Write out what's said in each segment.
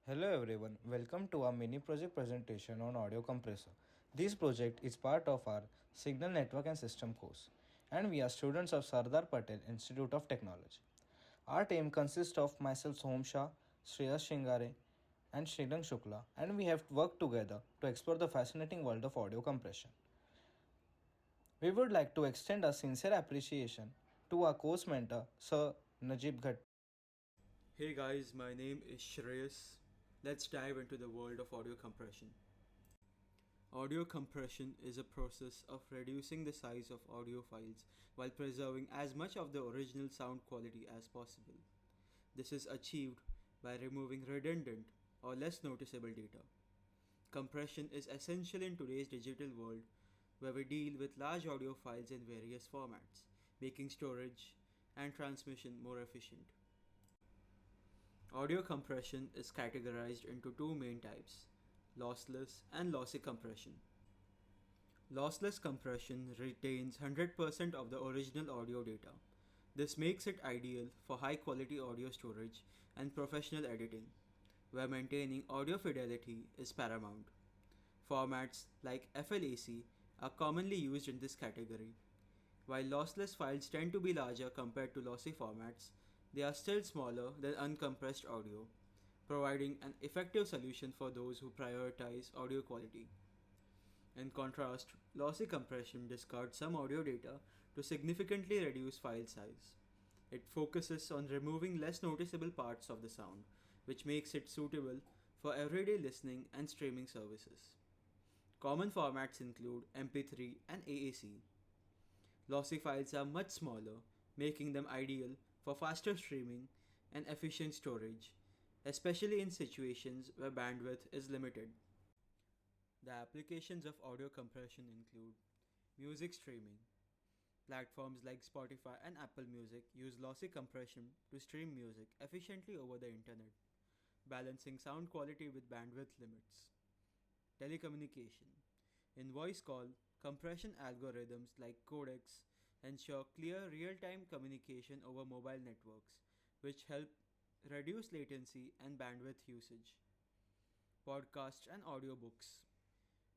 Hello everyone, welcome to our mini project presentation on audio compressor. This project is part of our Signal Network and System course and we are students of Sardar Patel Institute of Technology. Our team consists of myself Som Shah, Shreyas Shingare and Srirang Shukla and we have worked together to explore the fascinating world of audio compression. We would like to extend our sincere appreciation to our course mentor Sir Najib Ghatte. Hey guys, my name is Shreyas. Let's dive into the world of audio compression. Audio compression is a process of reducing the size of audio files while preserving as much of the original sound quality as possible. This is achieved by removing redundant or less noticeable data. Compression is essential in today's digital world where we deal with large audio files in various formats, making storage and transmission more efficient. Audio compression is categorized into two main types, lossless and lossy compression. Lossless compression retains 100% of the original audio data. This makes it ideal for high quality audio storage and professional editing, where maintaining audio fidelity is paramount. Formats like FLAC are commonly used in this category. While lossless files tend to be larger compared to lossy formats, they are still smaller than uncompressed audio, providing an effective solution for those who prioritize audio quality. In contrast, lossy compression discards some audio data to significantly reduce file size. It focuses on removing less noticeable parts of the sound, which makes it suitable for everyday listening and streaming services. Common formats include MP3 and AAC. Lossy files are much smaller, making them ideal for faster streaming and efficient storage, especially in situations where bandwidth is limited. The applications of audio compression include music streaming. Platforms like Spotify and Apple Music use lossy compression to stream music efficiently over the internet, balancing sound quality with bandwidth limits. Telecommunication. In voice call, compression algorithms like codecs ensure clear real-time communication over mobile networks, which help reduce latency and bandwidth usage. Podcasts and audiobooks.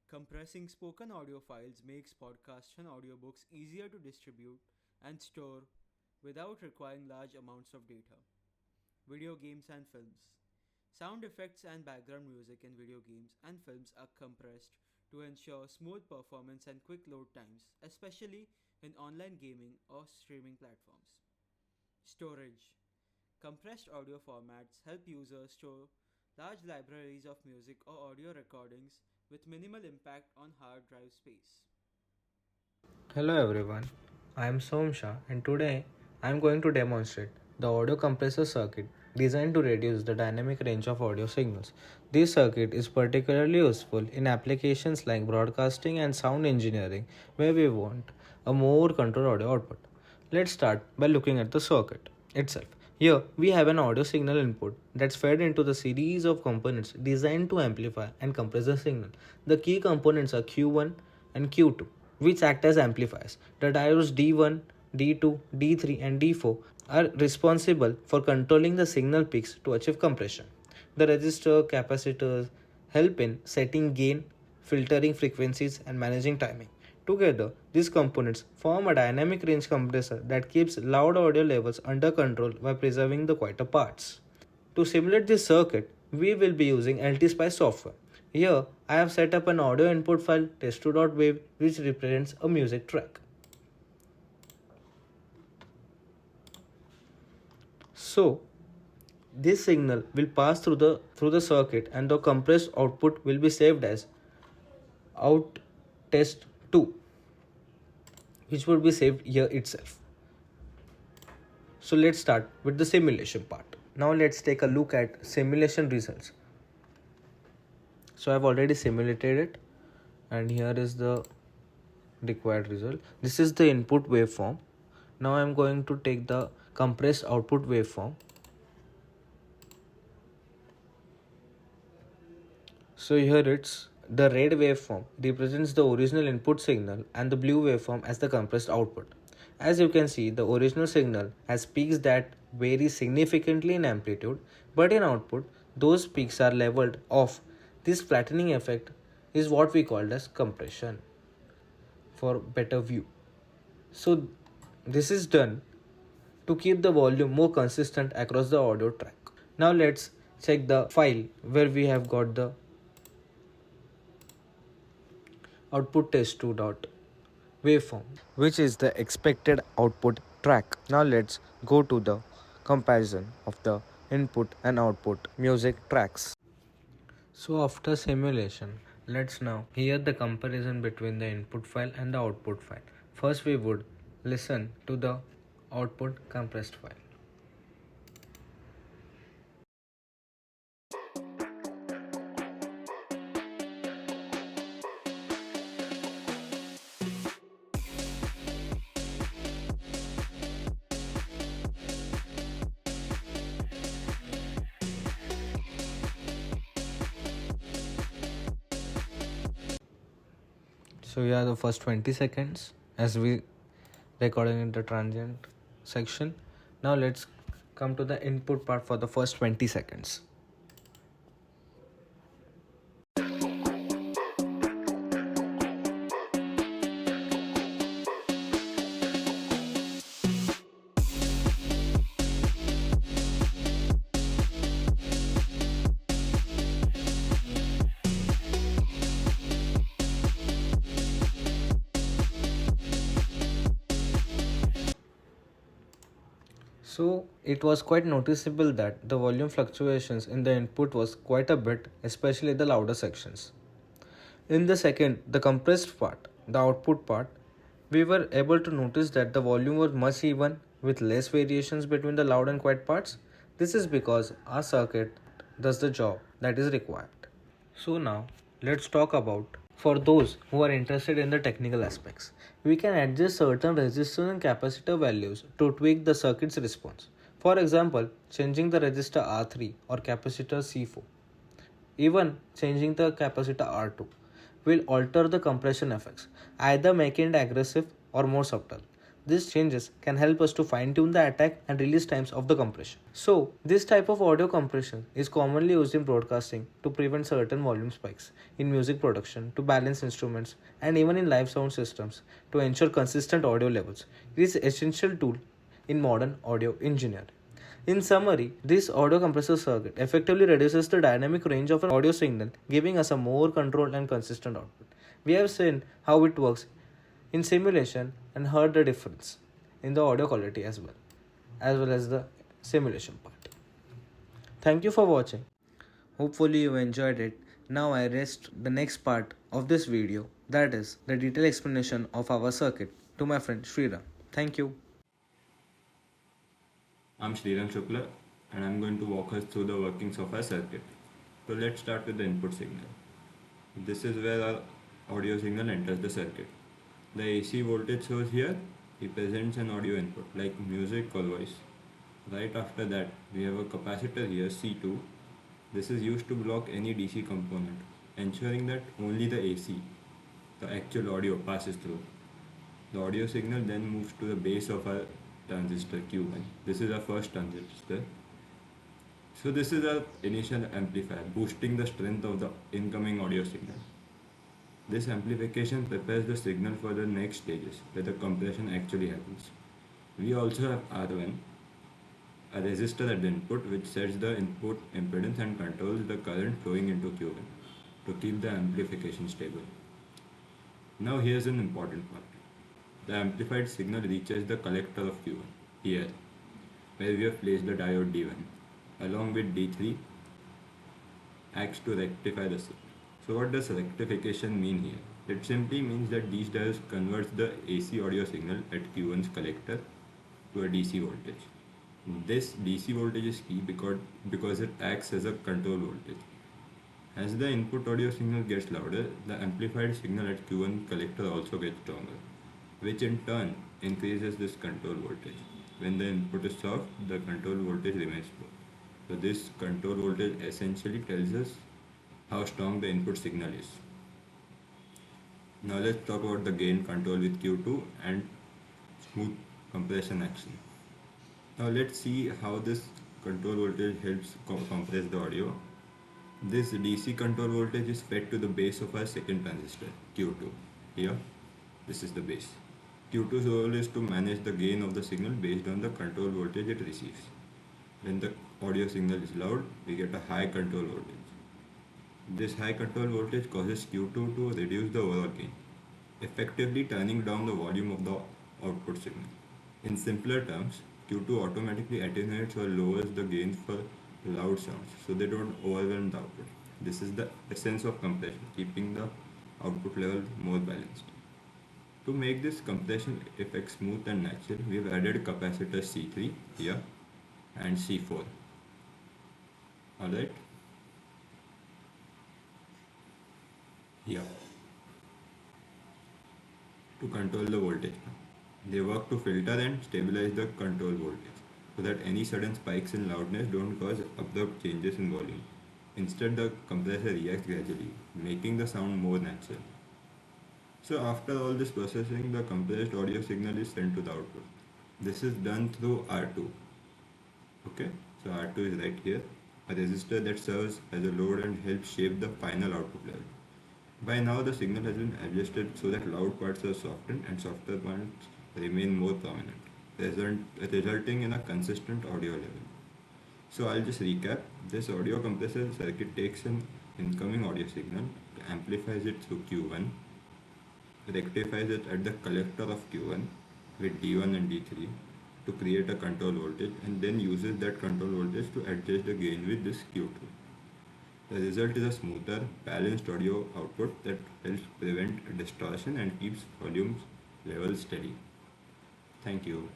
Compressing spoken audio files makes podcasts and audiobooks easier to distribute and store without requiring large amounts of data. Video games and films. Sound effects and background music in video games and films are compressed to ensure smooth performance and quick load times, especially in online gaming or streaming platforms. Storage. Compressed audio formats help users store large libraries of music or audio recordings with minimal impact on hard drive space. Hello everyone, I am Som Shah and today I am going to demonstrate the audio compressor circuit designed to reduce the dynamic range of audio signals. This circuit is particularly useful in applications like broadcasting and sound engineering where we want a more controlled audio output. Let's start by looking at the circuit itself. Here we have an audio signal input that's fed into the series of components designed to amplify and compress the signal. The key components are Q1 and Q2, which act as amplifiers. The diodes D1, D2, D3, and D4 are responsible for controlling the signal peaks to achieve compression. The resistor capacitors help in setting gain, filtering frequencies, and managing timing. Together, these components form a dynamic range compressor that keeps loud audio levels under control while preserving the quieter parts. To simulate this circuit, we will be using LTSpice software. Here, I have set up an audio input file test2.wave which represents a music track. So, this signal will pass through the circuit and the compressed output will be saved as out test 2, which would be saved here itself. So let's start with the simulation part. Now let's take a look at simulation results. So I've already simulated it and here is the required result. This is the input waveform. Now I'm going to take the compressed output waveform. So here it's the red waveform represents the original input signal and the blue waveform as the compressed output. As you can see, the original signal has peaks that vary significantly in amplitude, but in output, those peaks are leveled off. This flattening effect is what we call as compression for better view. So this is done to keep the volume more consistent across the audio track. Now let's check the file where we have got the output test2 dot waveform, which is the expected output track. Now let's go to the comparison of the input and output music tracks. So after simulation, let's now hear the comparison between the input file and the output file. First we would listen to the output compressed file. So here are the first 20 seconds as we recording in the transient section. Now let's come to the input part for the first 20 seconds. So it was quite noticeable that the volume fluctuations in the input was quite a bit, especially the louder sections. In the second, the compressed part, the output part, we were able to notice that the volume was much even with less variations between the loud and quiet parts. This is because our circuit does the job that is required. So now let's talk about for those who are interested in the technical aspects. We can adjust certain resistor and capacitor values to tweak the circuit's response. For example, changing the resistor R3 or capacitor C4. Even changing the capacitor R2 will alter the compression effects, either making it aggressive or more subtle. These changes can help us to fine tune the attack and release times of the compression. So, this type of audio compression is commonly used in broadcasting to prevent certain volume spikes, in music production, to balance instruments, and even in live sound systems to ensure consistent audio levels. It is an essential tool in modern audio engineering. In summary, this audio compressor circuit effectively reduces the dynamic range of an audio signal, giving us a more controlled and consistent output. We have seen how it works in simulation and heard the difference in the audio quality as well as the simulation part. Thank you for watching. Hopefully you enjoyed it. Now I rest the next part of this video, that is the detailed explanation of our circuit, to my friend Sriram. Thank you. I'm Sriram Shukla and I'm going to walk us through the workings of our circuit. So let's start with the input signal. This is where our audio signal enters the circuit. The AC voltage source here represents an audio input like music or voice. Right after that we have a capacitor here C2. This is used to block any DC component, ensuring that only the AC, the actual audio, passes through. The audio signal then moves to the base of our transistor Q1. This is our first transistor. So this is our initial amplifier, boosting the strength of the incoming audio signal. This amplification prepares the signal for the next stages where the compression actually happens. We also have R1, a resistor at the input which sets the input impedance and controls the current flowing into Q1 to keep the amplification stable. Now here's an important part. The amplified signal reaches the collector of Q1, here, where we have placed the diode D1, along with D3, acts to rectify the signal. So what does rectification mean here? It simply means that these diodes converts the AC audio signal at Q1's collector to a DC voltage. This DC voltage is key because it acts as a control voltage. As the input audio signal gets louder, the amplified signal at Q1 collector also gets stronger, which in turn increases this control voltage. When the input is soft, the control voltage remains low. So this control voltage essentially tells us how strong the input signal is. Now let's talk about the gain control with Q2 and smooth compression action. Now let's see how this control voltage helps compress the audio. This DC control voltage is fed to the base of our second transistor, Q2. Here, this is the base. Q2's role is to manage the gain of the signal based on the control voltage it receives. When the audio signal is loud, we get a high control voltage. This high control voltage causes Q2 to reduce the overall gain, effectively turning down the volume of the output signal. In simpler terms, Q2 automatically attenuates or lowers the gain for loud sounds so they don't overwhelm the output. This is the essence of compression, keeping the output level more balanced. To make this compression effect smooth and natural, we have added capacitor C3 here and C4. Alright, here to control the voltage. They work to filter and stabilize the control voltage so that any sudden spikes in loudness don't cause abrupt changes in volume. Instead, the compressor reacts gradually, making the sound more natural. So after all this processing, the compressed audio signal is sent to the output. This is done through R2. Okay, so R2 is right here, a resistor that serves as a load and helps shape the final output level. By now, the signal has been adjusted so that loud parts are softened and softer parts remain more prominent, resulting in a consistent audio level. So I'll just recap. This audio compressor circuit takes an incoming audio signal, amplifies it through Q1, rectifies it at the collector of Q1 with D1 and D3 to create a control voltage, and then uses that control voltage to adjust the gain with this Q2. The result is a smoother, balanced audio output that helps prevent distortion and keeps volumes level steady. Thank you.